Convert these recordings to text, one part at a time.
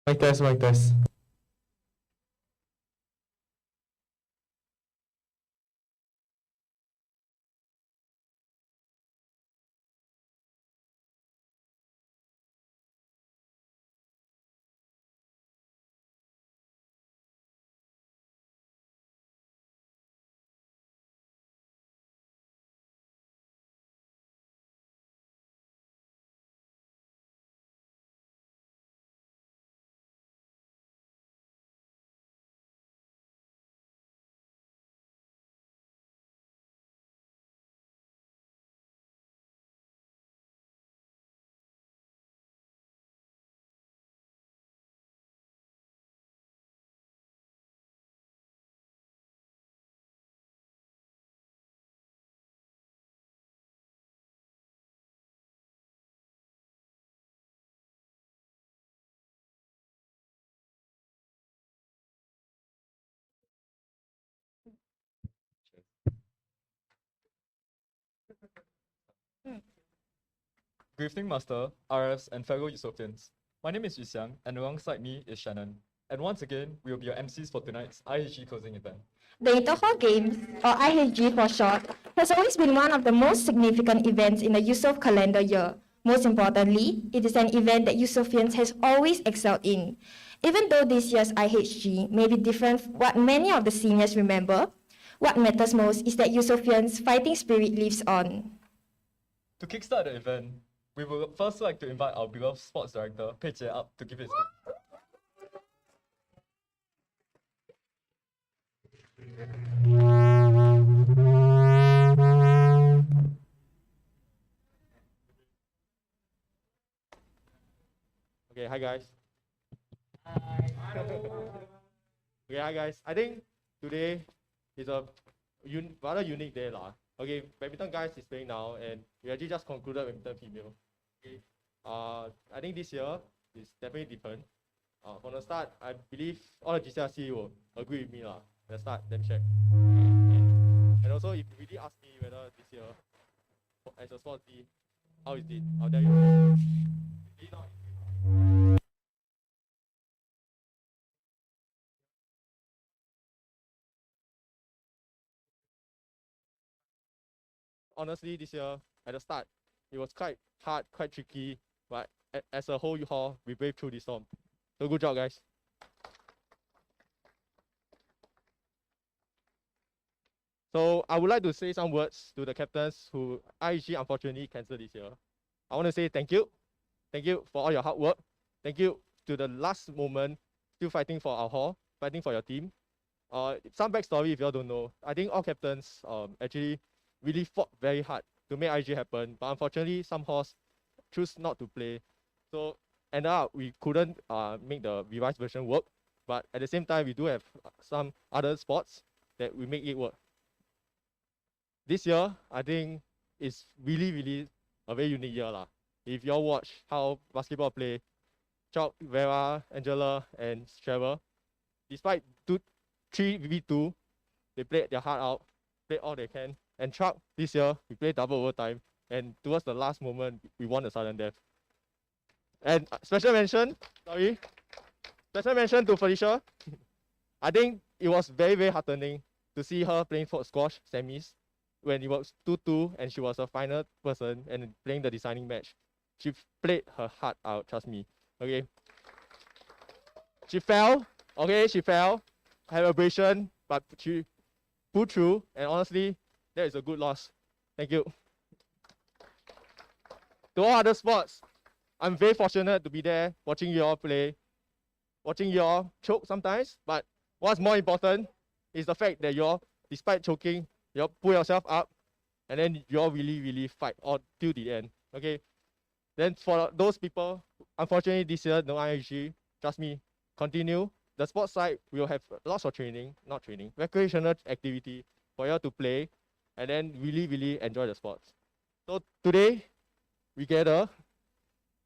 Mic test, mic test. Good evening, Master, RFs, and fellow Usopians. My name is Yu Xiang, and alongside me is Shannon. And once again, we will be your MCs for tonight's IHG closing event. The Interhall Games, or IHG for short, has always been one of the most significant events in the Yusof calendar year. Most importantly, it is an event that Yusofians has always excelled in. Even though this year's IHG may be different from what many of the seniors remember, what matters most is that Yusofians' fighting spirit lives on. To kickstart the event, we would first like to invite our beloved sports director, Pei Jie, up to give his speech. Okay, hi guys. Okay, hi guys. I think today is a rather unique day lah. Okay, badminton guys is playing now, and we actually just concluded badminton female. Okay, I think this year is definitely different. From the start, I believe all the GCRC will agree with me lah. At the start, them check. And also, if you really ask me whether this year, as a sports team, how is it? I'll tell you. Really not easy. Honestly, this year at the start, it was quite hard, quite tricky, but as a whole hall, we braved through this storm. So good job, guys. So I would like to say some words to the captains who IHG unfortunately cancelled this year. I want to say thank you. Thank you for all your hard work. Thank you to the last moment, still fighting for our hall, fighting for your team. Some backstory if you all don't know. I think all captains actually really fought very hard to make IHG happen, but unfortunately some halls choose not to play. So ended up we couldn't make the revised version work, but at the same time we do have some other sports that we make it work. This year, I think it's really a very unique year lah. If you all watch how basketball play, Chok, Vera, Angela, and Trevor, despite 3v2, they played their heart out, played all they can. And Chuck, this year, we played double overtime, and towards the last moment, we won the sudden death. And special mention to Felicia. I think it was very heartening to see her playing for squash semis when it was 2-2 and she was a final person and playing the deciding match. She played her heart out, trust me. Okay. She fell, had abrasion, but she pulled through, and honestly, that is a good loss. Thank you. To all other sports, I'm very fortunate to be there watching you all play, watching you all choke sometimes, but what's more important is the fact that you all, despite choking, you all pull yourself up, and then you all really fight all till the end. Okay. Then for those people, unfortunately this year no IHG, trust me, continue. The sports side will have lots of recreational activity for you all to play, and then really enjoy the sports. So today we gather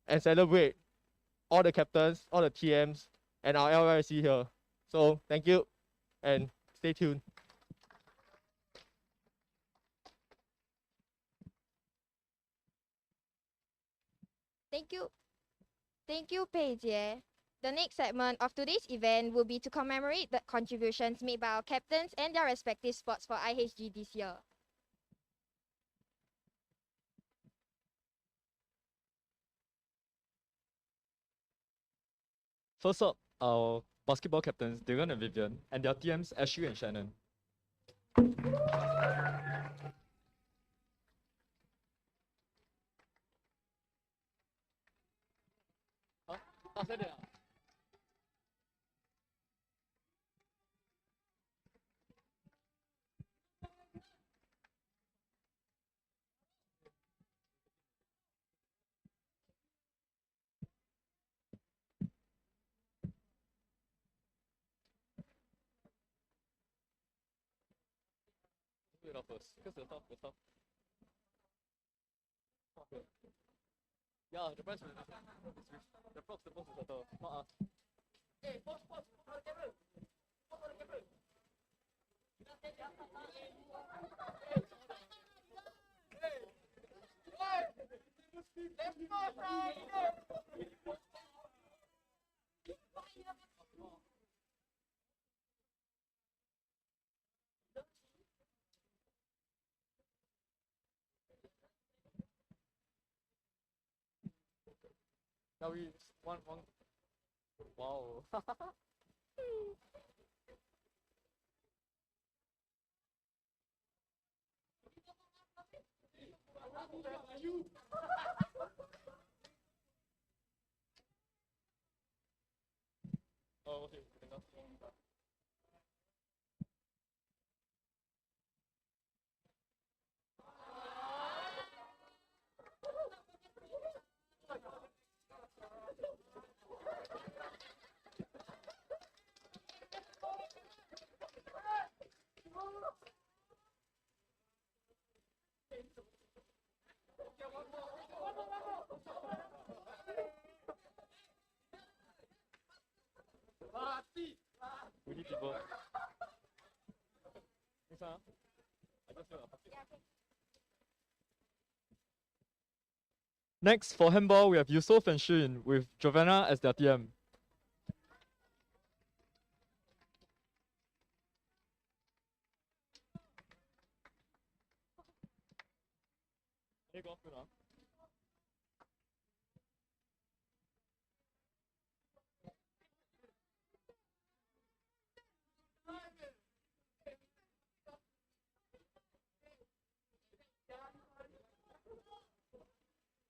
and celebrate all the captains, all the TMs, and our LYC here. So thank you and stay tuned. Thank you, Pei Jie. The next segment of today's event will be to commemorate the contributions made by our captains and their respective sports for IHG this year. First up, our basketball captains, Dylan and Vivian, and their TMs, Ashley and Shannon. First, because the top. Okay. Yeah, the price will the props supposed to settle, not us. Hey, pause, camera. Now we one. Wow. Oh, okay. We need people. Next one, I just Next, for handball, we have Yusuf and Shin with Giovanna as their TM.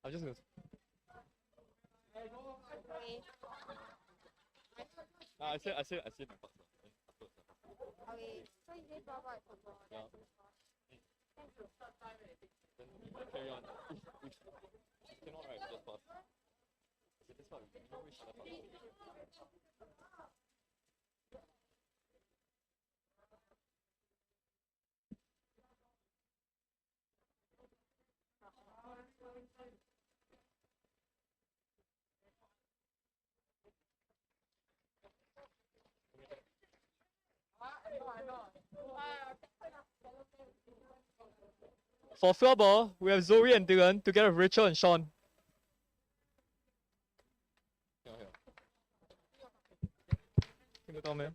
I'm just gonna. I said my password. Okay, so you did talk about football. Yeah. Thank you. Then carry on. If cannot, right, just pass. Okay, this part, you know which other part. For floorball, we have Zoe and Dylan together with Rachel and Sean.听得到没？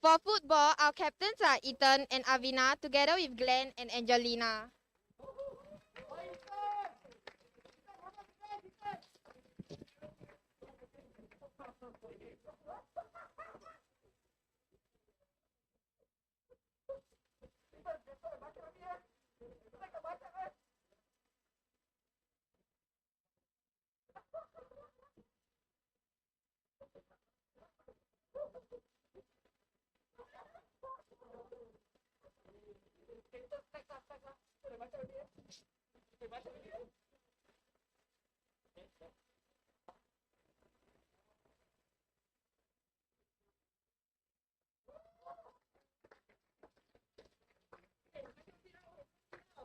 For football, our captains are Ethan and Avina together with Glenn and Angelina.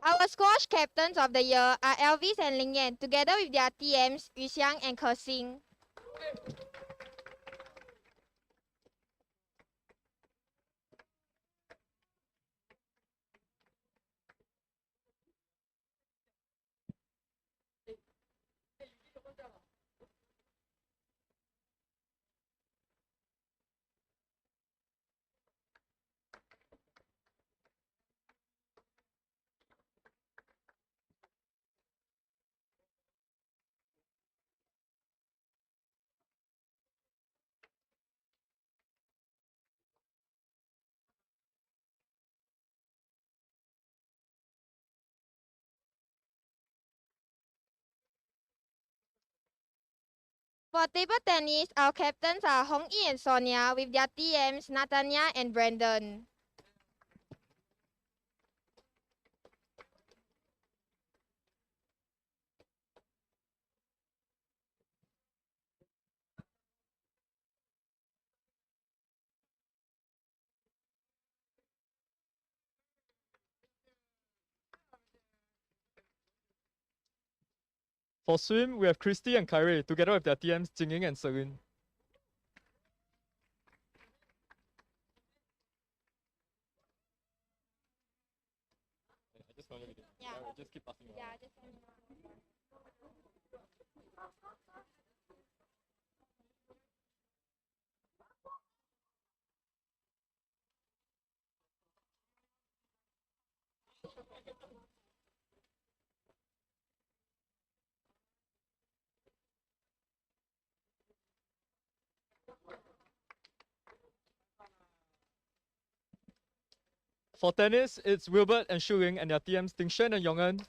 Our squash captains of the year are Elvis and Ling Yan, together with their TMs, Yu Xiang and Ke Xing. For table tennis, our captains are Hong Yi and Sonia, with their TMs, Natanya and Brandon. For swim, we have Christy and Kyrie, together with their TMs, Jingying and Serene. Yeah. Just keep passing Yeah, For tennis, it's Wilbert and Shuling and their TMs, Tingshen and Yongen.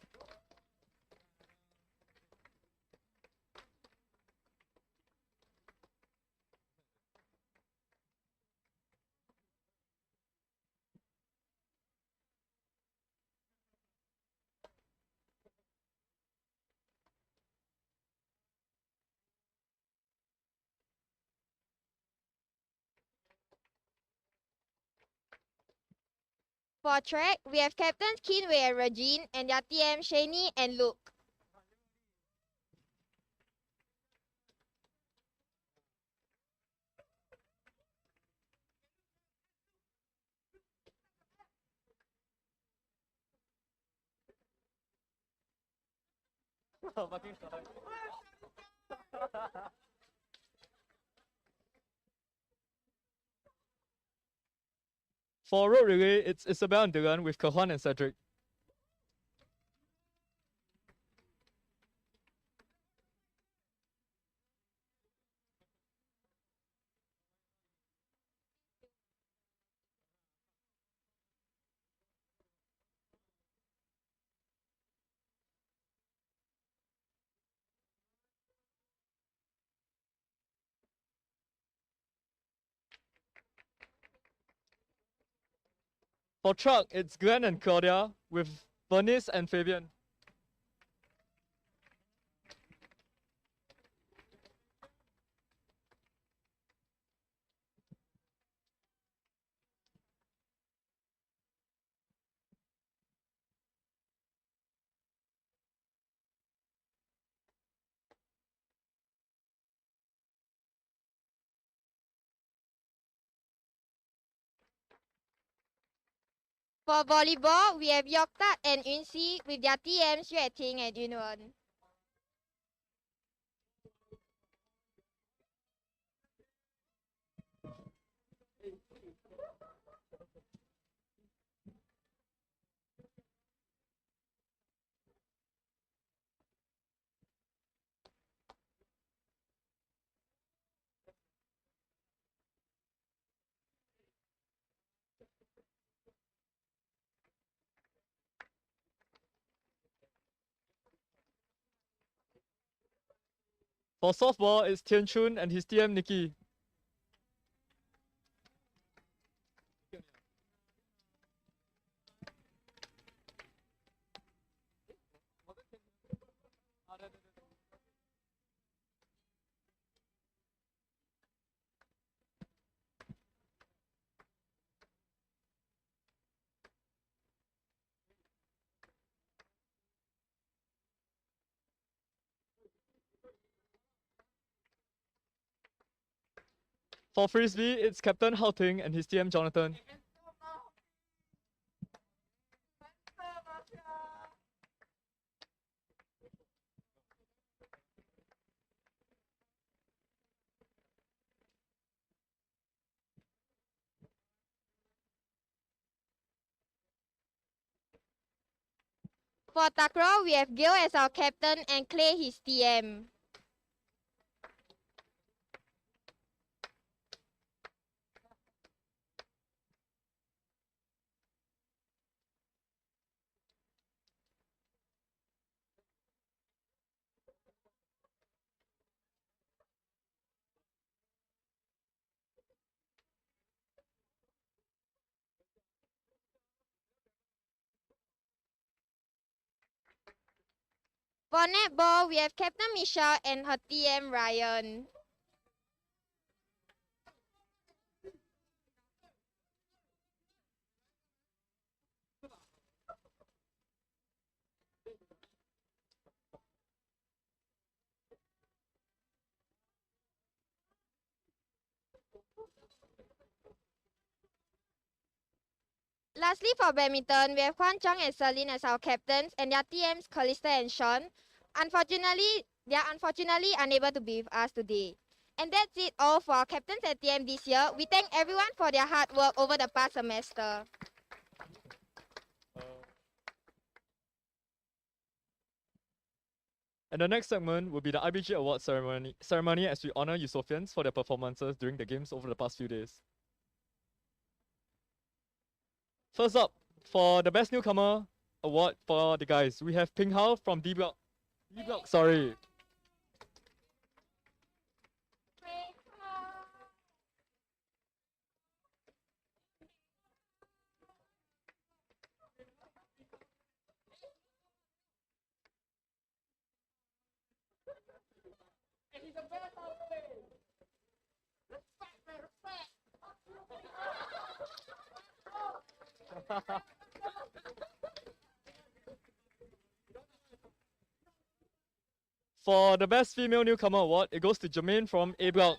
For track, we have captains Kinwei and Regine, and their TM, Shani and Luke. For road relay, it's Isabel and Dylan with Kehuan and Cedric. For truck, it's Glenn and Claudia with Bernice and Fabian. For volleyball, we have Yoktat and Yunxi, with their TMs, Yue Ting and Yunwen. For softball, it's Tian Chun and his TM Nikki. For Frisbee, it's Captain Hao Ting and his TM Jonathan. For takraw, we have Gil as our captain and Clay his TM. For netball, we have Captain Michelle and her TM Ryan. Lastly, for badminton, we have Huan Chong and Celine as our captains and their TMs Calista and Sean. They are unfortunately unable to be with us today. And that's it all for our captains at TM this year. We thank everyone for their hard work over the past semester. And the next segment will be the IBG Award ceremony as we honor Yusofians for their performances during the games over the past few days. First up, for the Best Newcomer Award for the guys, we have Ping Hao from D Block. Sorry. For the Best Female Newcomer Award, it goes to Jermaine from A Block.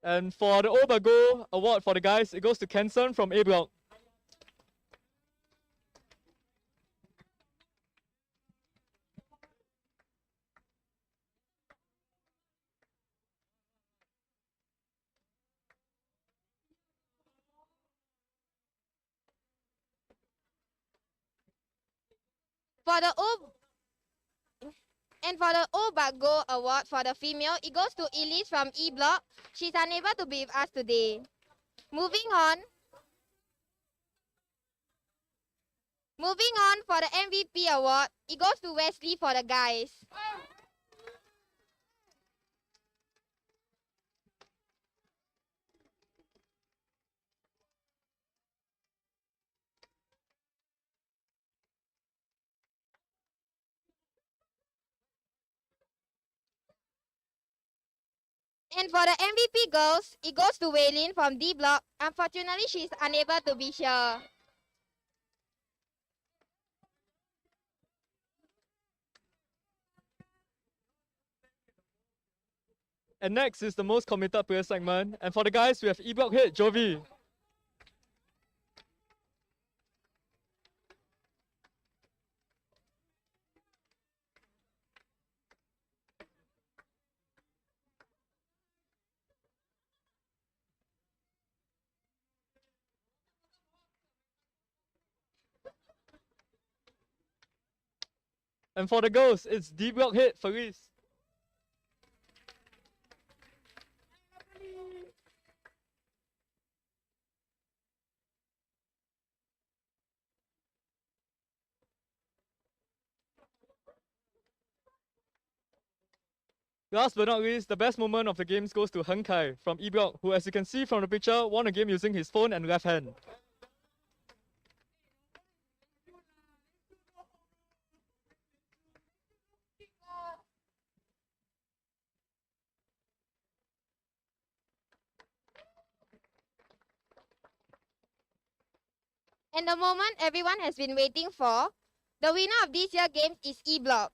And for the Obago Award for the guys, it goes to Kenson from A Block. For the Obago Award for the female, it goes to Elise from E Block. She's unable to be with us today. Moving on for the MVP award, it goes to Wesley for the guys. And for the MVP girls, it goes to Waylin from D Block. Unfortunately, she's unable to be here. And next is the most committed player segment. And for the guys, we have E Block head Jovi. And for the girls, it's D Block head Felice. Last but not least, the best moment of the games goes to Heng Kai from E Block, who, as you can see from the picture, won a game using his phone and left hand. And the moment everyone has been waiting for, the winner of this year's games is E Block.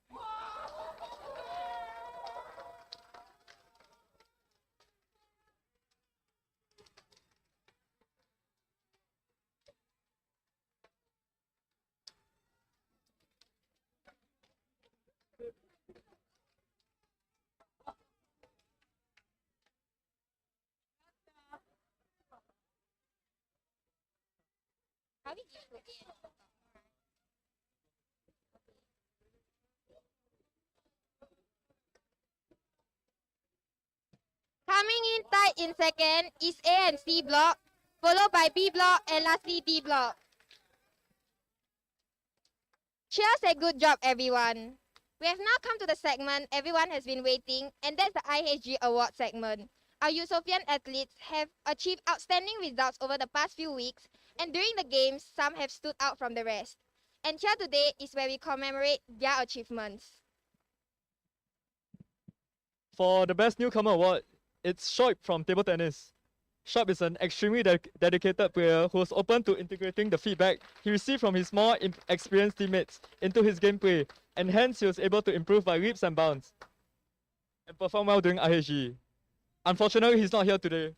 Coming in tight in second is A and C block, followed by B block and lastly D block. Cheers and good job, everyone. We have now come to the segment everyone has been waiting, and that's the IHG award segment. Our Yusofian athletes have achieved outstanding results over the past few weeks, and during the games, some have stood out from the rest. And here today is where we commemorate their achievements. For the Best Newcomer Award, it's Shoaib from table tennis. Shoaib is an extremely dedicated player who was open to integrating the feedback he received from his more experienced teammates into his gameplay, and hence he was able to improve by leaps and bounds and perform well during IHG. Unfortunately, he's not here today.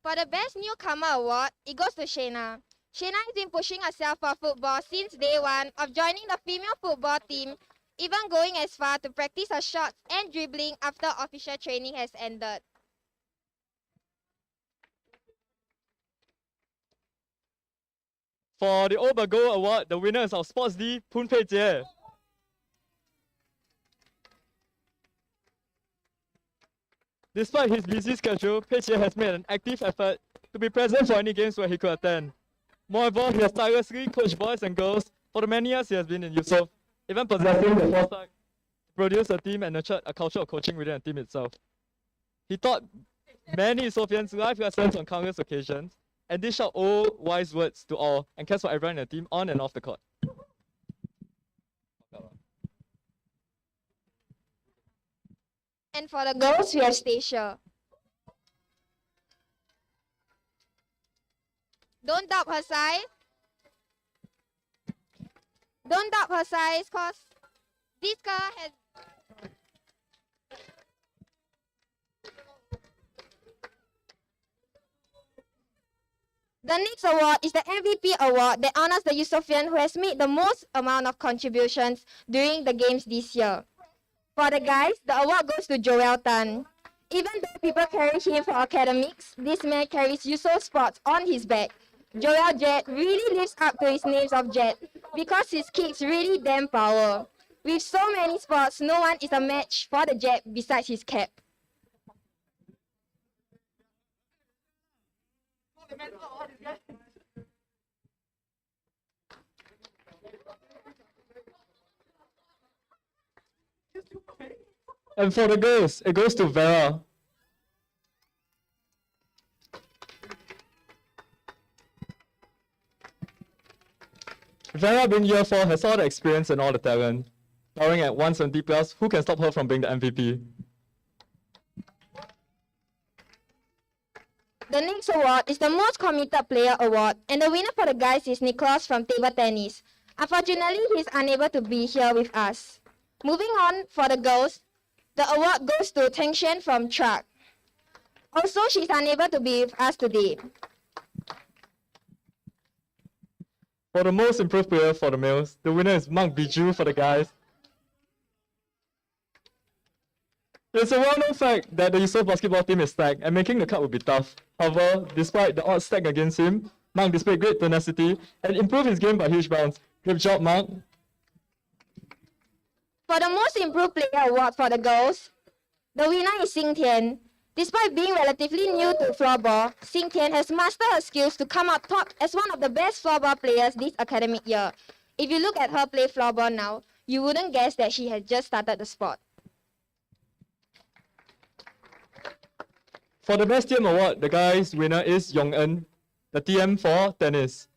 For the Best Newcomer Award, it goes to Shayna. Shayna has been pushing herself for football since day one of joining the female football team, even going as far to practice her shots and dribbling after official training has ended. For the Old But Gold Award, the winner is our Sports D, Poon Pei Jie. Despite his busy schedule, Pei Jie has made an active effort to be present for any games where he could attend. Moreover, he has tirelessly coached boys and girls for the many years he has been in Yusof, even possessing the foresight to produce a team and nurture a culture of coaching within the team itself. He taught many Yusofians life lessons on countless occasions, and dished out old wise words to all and cares for everyone in the team on and off the court. And for the girls, we have Stacia. Don't doubt her size. Don't doubt her size, cause this girl has The next award is the MVP award that honors the Yusofian who has made the most amount of contributions during the games this year. For the guys, the award goes to Joel Tan. Even though people carry him for academics, this man carries Yusof sports on his back. Joel Jet really lives up to his names of Jet because his kicks really damn power. With so many sports, no one is a match for the Jet besides his cap. And for the girls, it goes to Vera. Vera being year 4 has all the experience and all the talent. Towering at 170 plus, who can stop her from being the MVP? The next award is the Most Committed Player Award, and the winner for the guys is Nicholas from table tennis. Unfortunately, he is unable to be here with us. Moving on, for the girls, the award goes to Tengshen from track. Also, she is unable to be with us today. For the most improved player for the males, the winner is Mark Biju for the guys. It's a well-known fact that the Yusof basketball team is stacked and making the cut will be tough. However, despite the odds stacked against him, Mark displayed great tenacity and improved his game by huge bounds. Good job, Mark. For the Most Improved Player Award for the girls, the winner is Xing Tian. Despite being relatively new to floorball, Xing Tian has mastered her skills to come out top as one of the best floorball players this academic year. If you look at her play floorball now, you wouldn't guess that she has just started the sport. For the Best TM Award, the guys' winner is Yong En, the TM for tennis.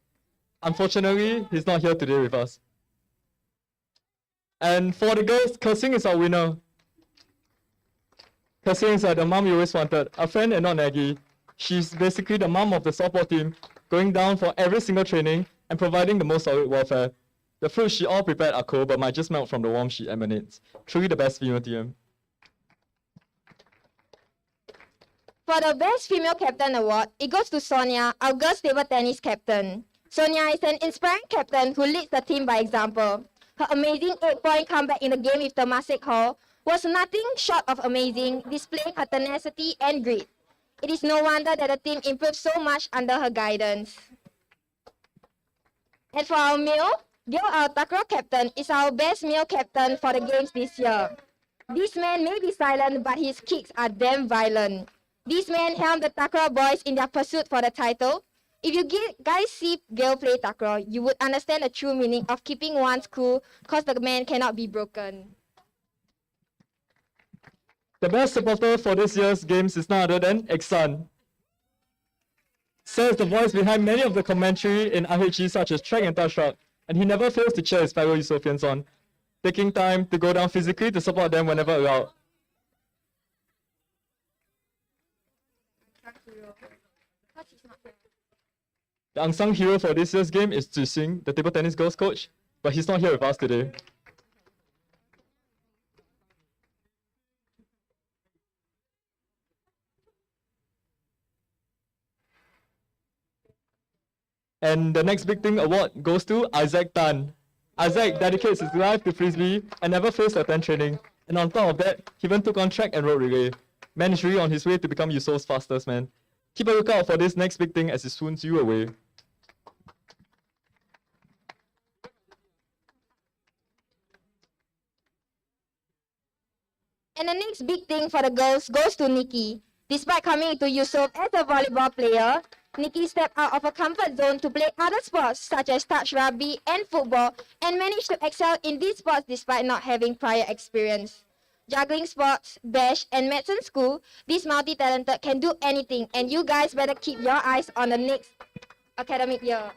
Unfortunately, he's not here today with us. And for the girls, Kersing is our winner. Kersing is the mom you always wanted, a friend and not naggy. She's basically the mom of the softball team going down for every single training and providing the most solid warfare. The fruits she all prepared are cold but might just melt from the warmth she emanates. Truly the best female TM. For the Best Female Captain Award, it goes to Sonia, our girls table tennis captain. Sonia is an inspiring captain who leads the team by example. Her amazing 8-point comeback in the game with Temasek Hall was nothing short of amazing, displaying her tenacity and grit. It is no wonder that the team improved so much under her guidance. And for our male, Gil, our takraw captain, is our best male captain for the games this year. This man may be silent, but his kicks are damn violent. This man helmed the takraw boys in their pursuit for the title. If you guys see Gil play takraw, you would understand the true meaning of keeping one's cool, cause the man cannot be broken. The best supporter for this year's games is none other than Iksan. Sir is the voice behind many of the commentary in IHG such as Track and Touch Rock, and he never fails to cheer his fellow Yusofians on, taking time to go down physically to support them whenever allowed. The unsung hero for this year's game is Zixing, the table tennis girls coach, but he's not here with us today. And the next big thing award goes to Isaac Tan. Isaac dedicates his life to Frisbee and never fails to attend training. And on top of that, he even took on track and road relay. Man is really on his way to become Yusof's fastest man. Keep a lookout for this next big thing as it swoons you away. And the next big thing for the girls goes to Nikki. Despite coming into Yusof as a volleyball player, Nikki stepped out of her comfort zone to play other sports such as touch rugby and football and managed to excel in these sports despite not having prior experience. Juggling sports, bash, and medicine school, this multi-talented can do anything, and you guys better keep your eyes on the next academic year.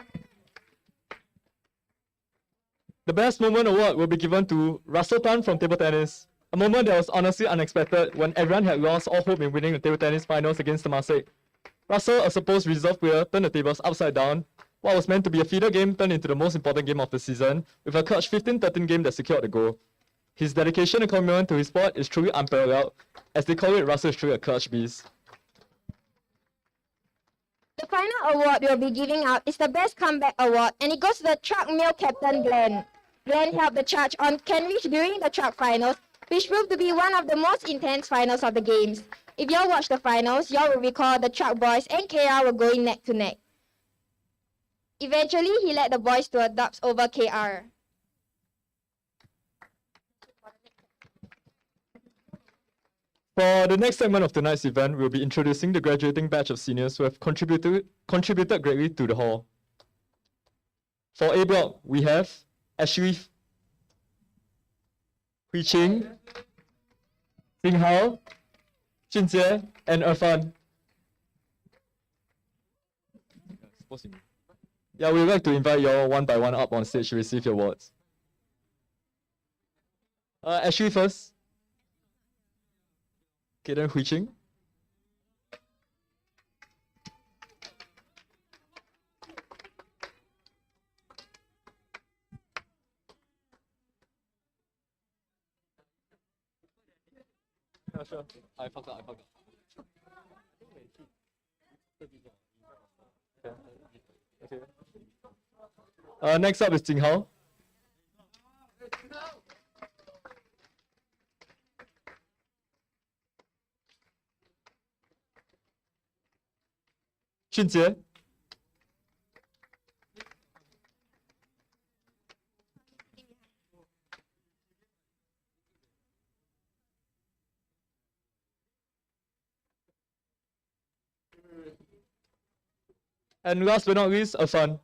The best moment award will be given to Russell Tan from table tennis. A moment that was honestly unexpected when everyone had lost all hope in winning the table tennis finals against Temasek. Russell, a supposed reserve player, turned the tables upside down. What was meant to be a feeder game turned into the most important game of the season, with a clutch 15-13 game that secured the goal. His dedication and commitment to his sport is truly unparalleled. As they call it, Russell is truly a clutch beast. The final award we'll be giving out is the Best Comeback Award, and it goes to the truck male captain Glenn. Glenn helped the charge on Kenrich during the truck finals, which proved to be one of the most intense finals of the games. If y'all watch the finals, y'all will recall the truck boys and KR were going neck to neck. Eventually, he led the boys to a dubs over KR. For the next segment of tonight's event, we'll be introducing the graduating batch of seniors who have contributed greatly to the hall. For A block, we have Ashley Hui Qing, Ding Hao, Junjie, and Irfan. Yeah, we'd like to invite you all one by one up on stage to receive your awards. Ashley first. Okay, then Hui Qing. Yeah, sure. I forgot. Okay. Next up is Jing Hao. Junjie. And last but not least, Irfan.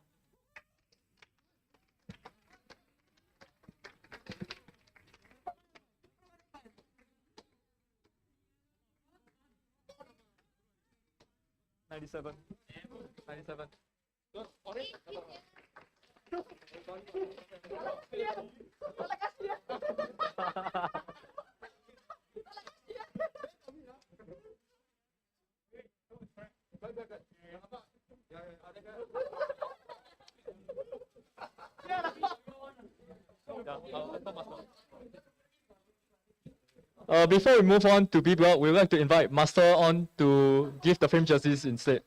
'97. Before we move on to B block, we would like to invite Master on to give the frame jerseys instead.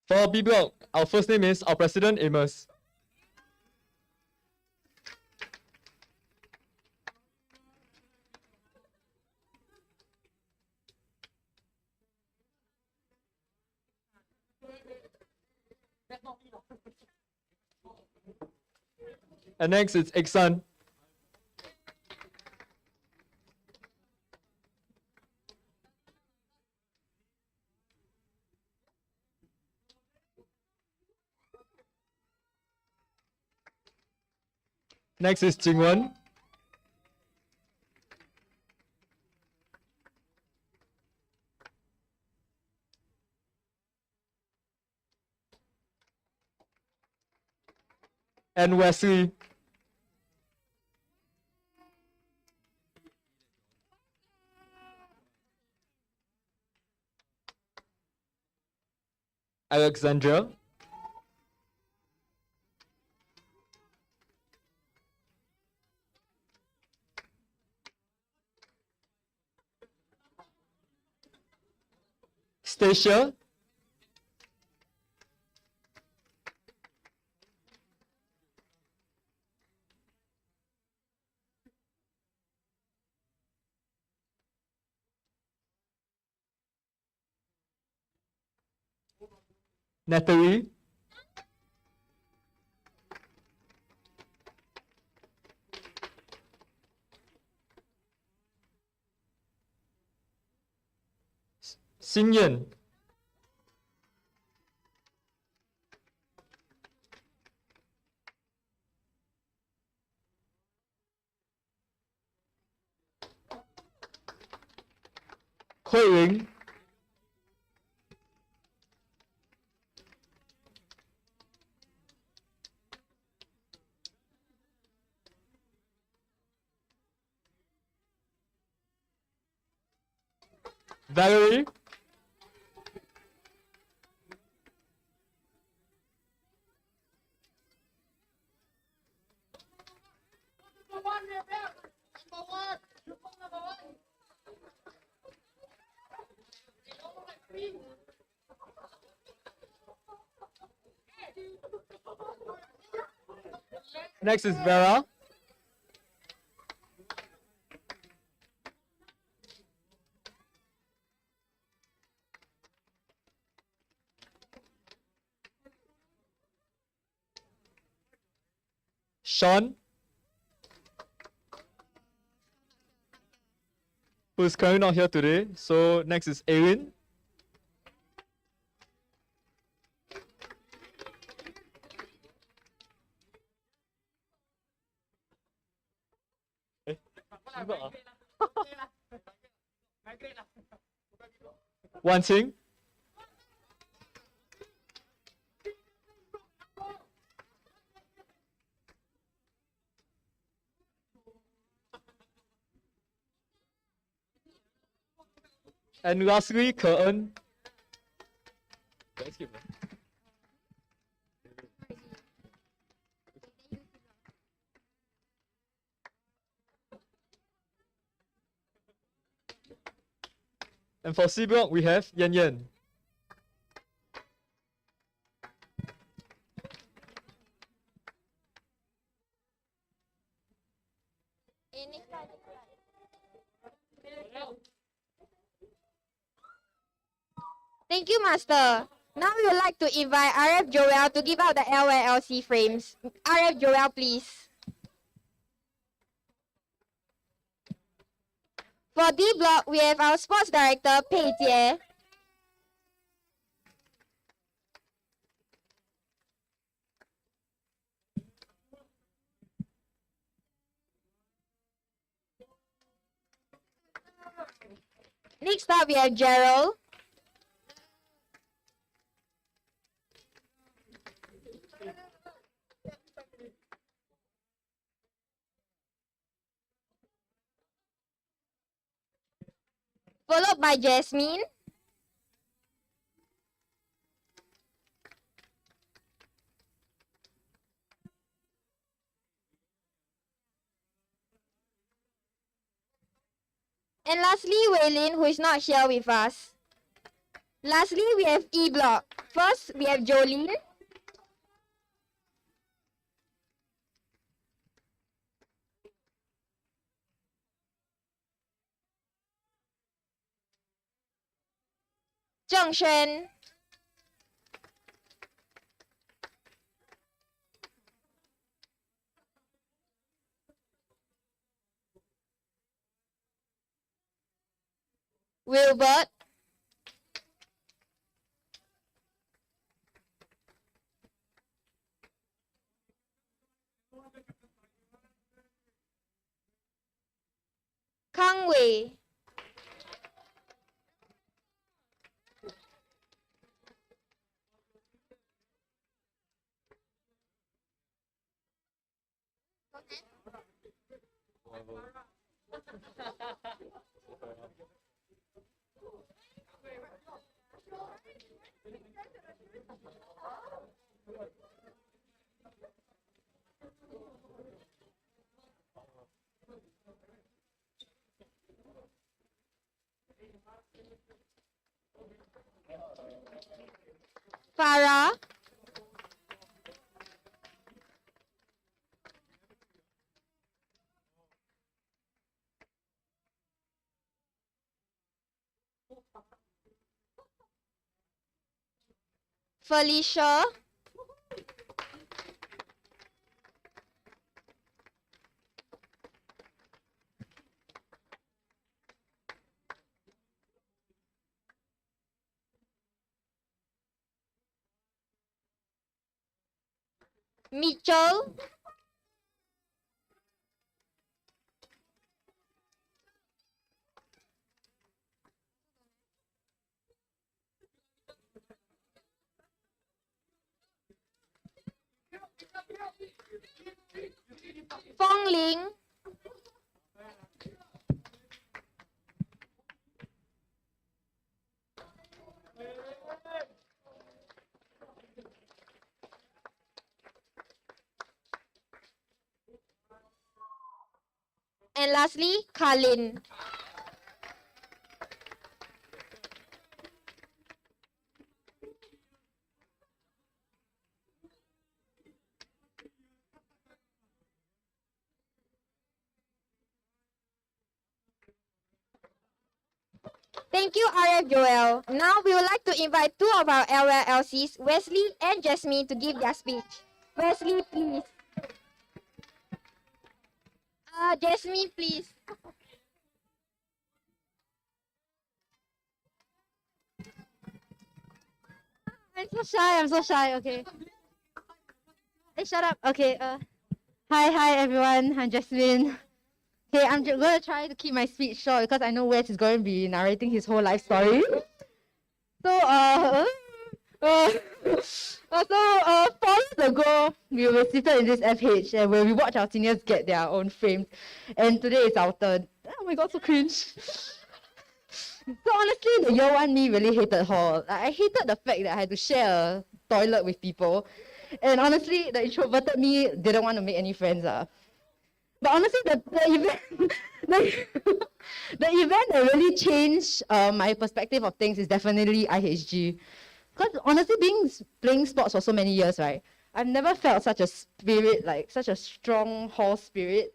For B block, our first name is our President Amos. And next it's Iksan. Next is Jingwen. And Wesley. Alexandra. Stacia. Natalie. Xinyan. Hui Ying. Valerie. Next is Vera. Sean, who's currently not here today. So next is Erin. Wan Qing. And lastly, Ke En. And for C block, we have Yan Yan. Thank you, Master. Now we would like to invite RF Joel to give out the LYLC frames. RF Joel, please. For D block, we have our sports director, Pei Jie. Next up, we have Gerald. followed by Jasmine. And lastly, Waylin, who is not here with us. Lastly, we have E block. First, we have Jolene. Zheng Xuan. Wilbert. Kang Wei. Farah. Felicia. Mitchell. Fong Ling. And lastly, Kalin. Thank you, RF Joel. Now we would like to invite two of our LCs, Wesley and Jasmine, to give their speech. Wesley, please. Jasmine, please. I'm so shy, okay. Hey, shut up. Okay, hi everyone, I'm Jasmine. Okay, I'm gonna try to keep my speech short because I know Wes is going to be narrating his whole life story. So, 4 years ago, we were seated in this FH and where we watch our seniors get their own frames. And today it's our turn. Oh my god, so cringe. So honestly, the year one me really hated hall. Like, I hated the fact that I had to share a toilet with people. And honestly, the introverted me didn't want to make any friends. But honestly, the event, the event that really changed my perspective of things is definitely IHG. Because honestly, playing sports for so many years, right? I've never felt such a spirit, like such a strong hall spirit.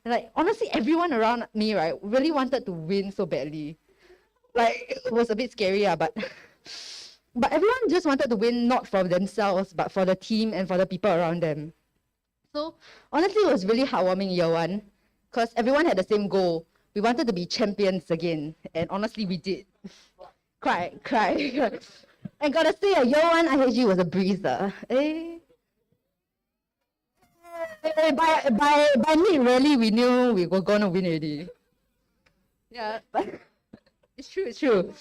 And like honestly, everyone around me, right, really wanted to win so badly. Like it was a bit scary, but everyone just wanted to win not for themselves, but for the team and for the people around them. So honestly, it was really heartwarming year one, because everyone had the same goal. We wanted to be champions again, and honestly, we did. Cry. And gotta say, year one IHG was a breeze. By mid, really, we knew we were gonna win already. Yeah, but it's true.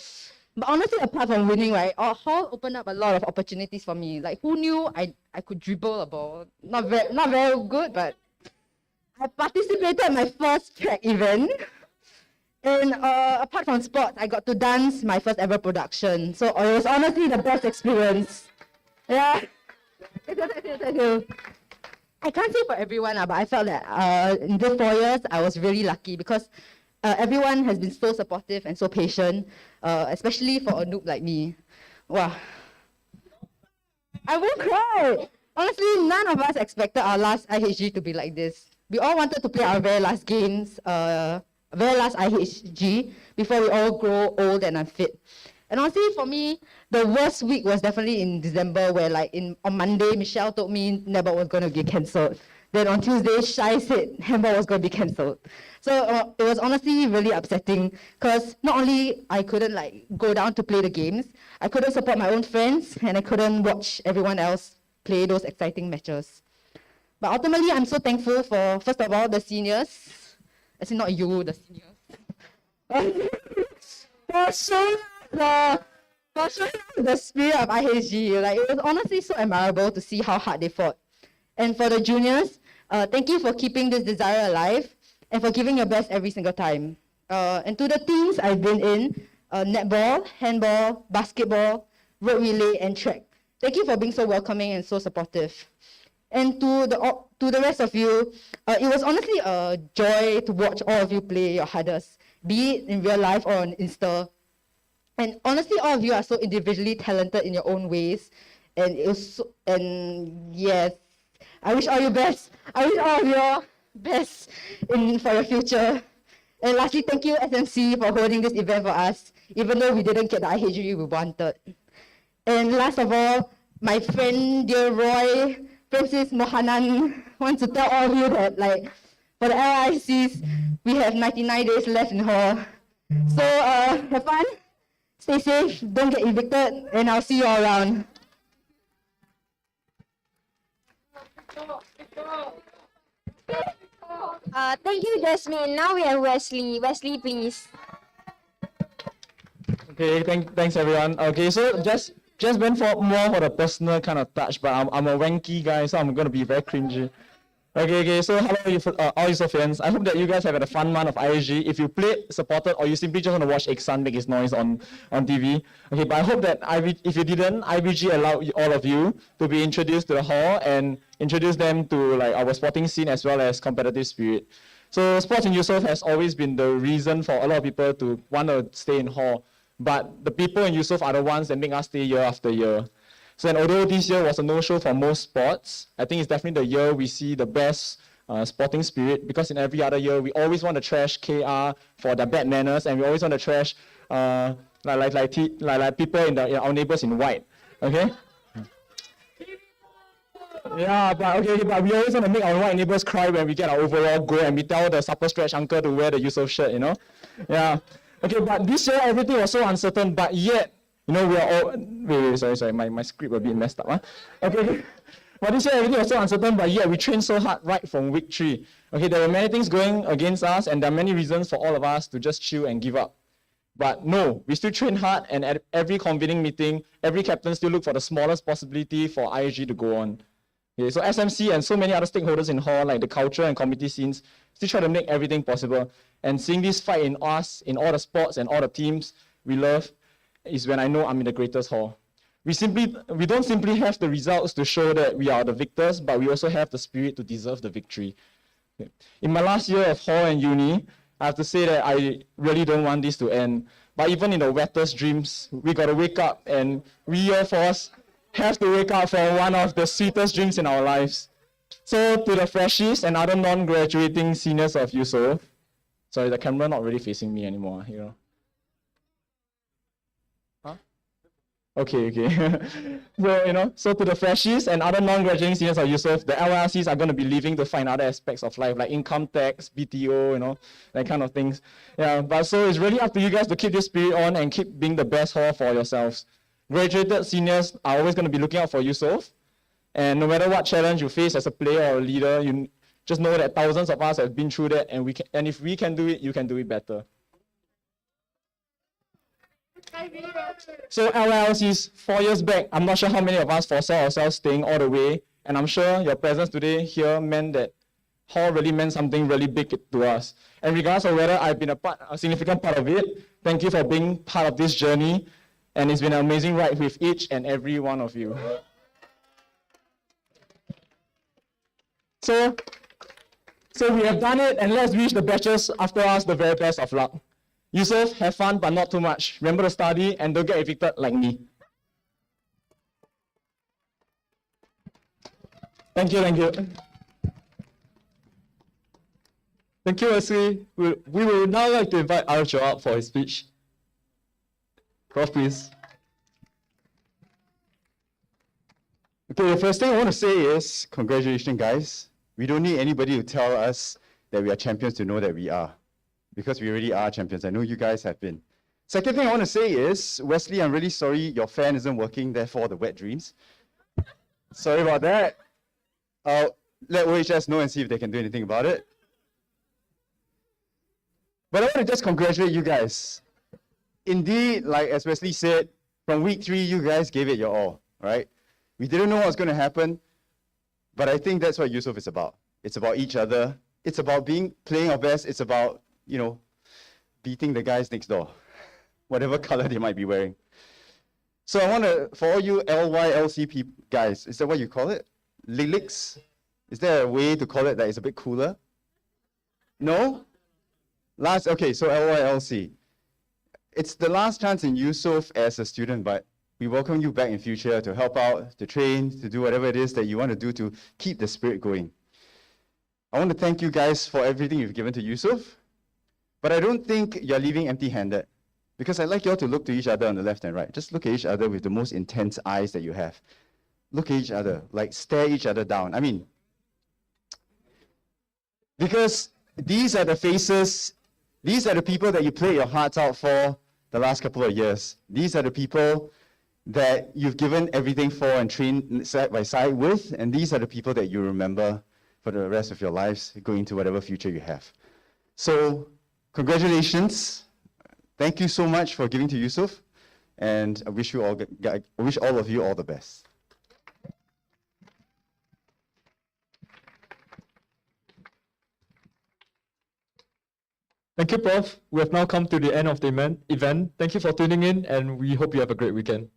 But honestly, apart from winning, right, our hall opened up a lot of opportunities for me. Like, who knew I could dribble a ball? Not very good, but I participated in my first track event. And apart from sports, I got to dance my first ever production. So it was honestly the best experience. Yeah. Thank you. I can't say for everyone, but I felt that in these 4 years, I was really lucky because everyone has been so supportive and so patient, especially for a noob like me. Wow. I won't cry. Honestly, none of us expected our last IHG to be like this. We all wanted to play our very last games, very last IHG, before we all grow old and unfit. And honestly, for me, the worst week was definitely in December, where on Monday, Michelle told me netball was going to get cancelled. Then on Tuesday, Shai said handball was going to be cancelled. So it was honestly really upsetting because not only I couldn't go down to play the games, I couldn't support my own friends, and I couldn't watch everyone else play those exciting matches. But ultimately, I'm so thankful for, first of all, the seniors. Actually, not you, the seniors. for showing the spirit of IHG. It was honestly so admirable to see how hard they fought. And for the juniors, thank you for keeping this desire alive and for giving your best every single time. And to the teams I've been in, netball, handball, basketball, road relay, and track. Thank you for being so welcoming and so supportive. And to the rest of you, it was honestly a joy to watch all of you play your hardest, be it in real life or on Insta. And honestly, all of you are so individually talented in your own ways. And it was and yes, I wish all you best. I wish all of you best for your future. And lastly, thank you SMC for holding this event for us, even though we didn't get the IHG we wanted. And last of all, my friend, dear Roy, Francis Mohanan, wants to tell all of you that for the LICs, we have 99 days left in hall. So have fun, stay safe, don't get evicted, and I'll see you all around. Thank you, Jasmine. Now we have Wesley. Wesley, please. Okay, thanks everyone. Okay, so just went for more for the personal kind of touch, but I'm a wanky guy, so I'm gonna be very cringy. Okay, so hello all you fans. I hope that you guys have had a fun month of IHG. If you played, supported, or you simply just want to watch Iksan make his noise on TV. Okay, but I hope that if you didn't, IBG allowed all of you to be introduced to the hall and introduce them to our sporting scene as well as competitive spirit. So sports in Yusof has always been the reason for a lot of people to want to stay in hall. But the people in Yusof are the ones that make us stay year after year. So although this year was a no-show for most sports, I think it's definitely the year we see the best sporting spirit, because in every other year, we always want to trash KR for their bad manners, and we always want to trash people in our neighbors in white, okay? Yeah, but we always want to make our white neighbors cry when we get our overall goal and we tell the supper stretch uncle to wear the Yusof shirt, you know? Yeah. Okay, but this year everything was so uncertain, but yet, we are all, wait, sorry, my script a bit messed up, huh? Okay, but this year everything was so uncertain, but yet we trained so hard right from week 3. Okay, there were many things going against us, and there are many reasons for all of us to just chill and give up. But no, we still train hard, and at every convening meeting, every captain still look for the smallest possibility for IHG to go on. Okay, so SMC and so many other stakeholders in hall, like the culture and community scenes, still try to make everything possible. And seeing this fight in us, in all the sports and all the teams we love, is when I know I'm in the greatest hall. We don't simply have the results to show that we are the victors, but we also have the spirit to deserve the victory. Okay. In my last year of hall and uni, I have to say that I really don't want this to end. But even in the wettest dreams, we got to wake up, and we Year 4s have to wake up for one of the sweetest dreams in our lives. So to the freshies and other non-graduating seniors of Yusof, sorry, the camera not really facing me anymore, you know. Huh? Okay. So to the freshies and other non-graduating seniors of Yusof, the LRCs are going to be leaving to find other aspects of life, like income tax, BTO, that kind of things. Yeah, but so it's really up to you guys to keep this spirit on and keep being the best hall for yourselves. Graduated seniors are always going to be looking out for Yusof, and no matter what challenge you face as a player or a leader, you just know that thousands of us have been through that, and if we can do it, you can do it better. So LLCs, 4 years back, I'm not sure how many of us foresaw ourselves staying all the way, and I'm sure your presence today here meant that hall really meant something really big to us. And regardless of whether I've been a significant part of it, thank you for being part of this journey. And it's been an amazing ride with each and every one of you. So we have done it, and let's wish the batches after us the very best of luck. Yusuf, have fun, but not too much. Remember to study and don't get evicted like me. Thank you, thank you. Thank you, Wesley. We will now like to invite Arjo up for his speech. Prof, please. Okay, the first thing I want to say is, congratulations, guys. We don't need anybody to tell us that we are champions to know that we are, because we already are champions. I know you guys have been. Second thing I want to say is, Wesley, I'm really sorry your fan isn't working, therefore the wet dreams. Sorry about that. I'll let OHS know and see if they can do anything about it. But I want to just congratulate you guys. Indeed, like as Wesley said, from week 3, you guys gave it your all, right? We didn't know what was going to happen, but I think that's what Yusuf is about. It's about each other. It's about playing our best. It's about, beating the guys next door, whatever color they might be wearing. So I want to, for all you LYLC guys, is that what you call it? Lilicks? Is there a way to call it that is a bit cooler? No? Okay, so LYLC. It's the last chance in Yusuf as a student, but we welcome you back in future to help out, to train, to do whatever it is that you want to do to keep the spirit going. I want to thank you guys for everything you've given to Yusuf, but I don't think you're leaving empty-handed, because I'd like you all to look to each other on the left and right. Just look at each other with the most intense eyes that you have. Look at each other, like stare each other down. I mean, because these are the faces, these are the people that you played your hearts out for the last couple of years. These are the people that you've given everything for and trained side by side with, and these are the people that you remember for the rest of your lives, going into whatever future you have. So, congratulations. Thank you so much for giving to Yusuf, and I wish all of you all the best. Thank you, Prof. We have now come to the end of the event. Thank you for tuning in, and we hope you have a great weekend.